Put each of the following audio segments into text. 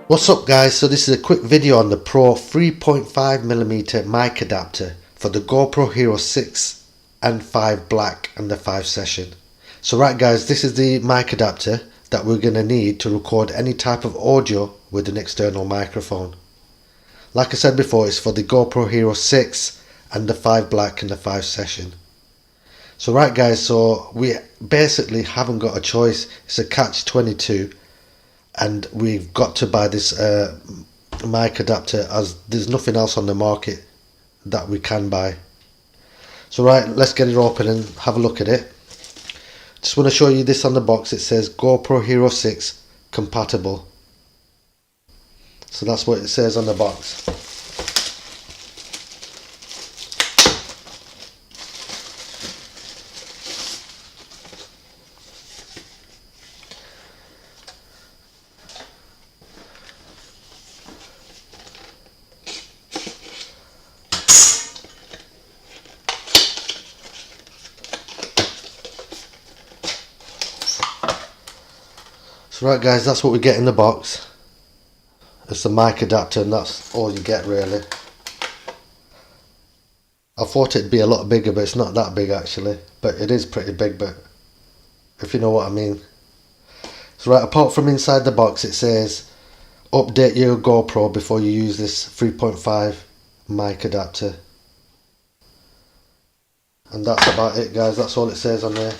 What's up guys, so this is a quick video on the Pro 3.5mm mic adapter for the GoPro Hero 6 and 5 Black and the 5 Session. So right guys, this is the mic adapter that we're going to need to record any type of audio with an external microphone. Like I said before, it's for the GoPro Hero 6 and the 5 Black and the 5 Session. So right guys, so we basically haven't got a choice. It's a catch-22. And we've got to buy this mic adapter as there's nothing else on the market that we can buy. So right, let's get it open and have a look at it. Just want to show you this on the box. It says GoPro Hero 6 compatible. So that's what it says on the box. So right guys, that's what we get in the box. It's the mic adapter and that's all you get really. I thought it'd be a lot bigger, but it's not that big actually. But it is pretty big, but if you know what I mean. So right, apart from inside the box, it says update your GoPro before you use this 3.5 mic adapter. And that's about it guys, that's all it says on there,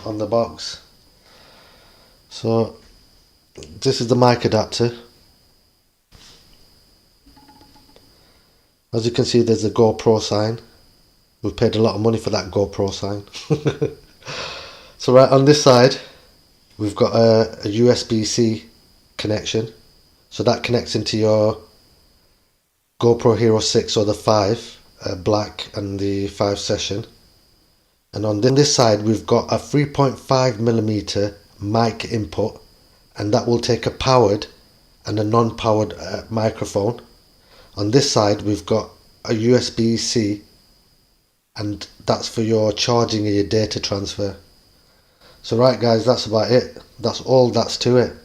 on the box. So this is the mic adapter. As you can see, there's a GoPro sign. We've paid a lot of money for that GoPro sign. So right on this side we've got a USB-C connection, so that connects into your GoPro Hero 6 or the 5 Black and the 5 Session. And on this side we've got a 3.5mm mic input, and that will take a powered and a non-powered microphone. On this side we've got a USB-C, and that's for your charging and your data transfer. So right guys, that's about it. That's all that's to it.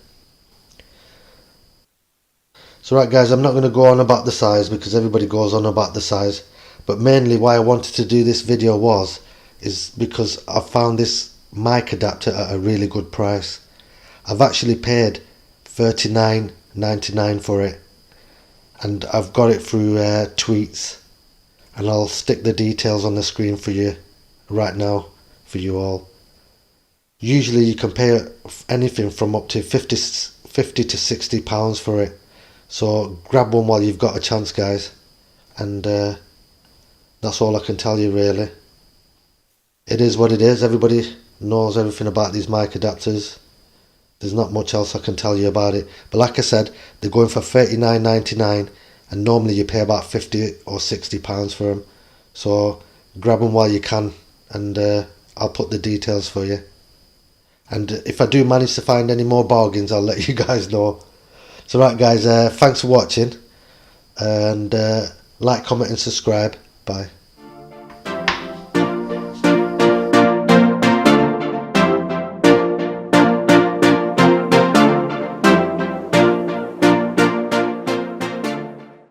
So right guys, I'm not going to go on about the size because everybody goes on about the size, but mainly why I wanted to do this video is because I found this mic adapter at a really good price. I've actually paid $39.99 for it, and I've got it through tweets, and I'll stick the details on the screen for you right now for you all. Usually you can pay anything from up to 50 to 60 pounds for it, so grab one while you've got a chance guys, and that's all I can tell you really. It is what it is. Everybody knows everything about these mic adapters. There's not much else I can tell you about it, but like I said, they're going for $39.99, and normally you pay about 50 or 60 pounds for them. So grab them while you can, and I'll put the details for you, and if I do manage to find any more bargains I'll let you guys know. So right guys, thanks for watching, and like, comment and subscribe. Bye.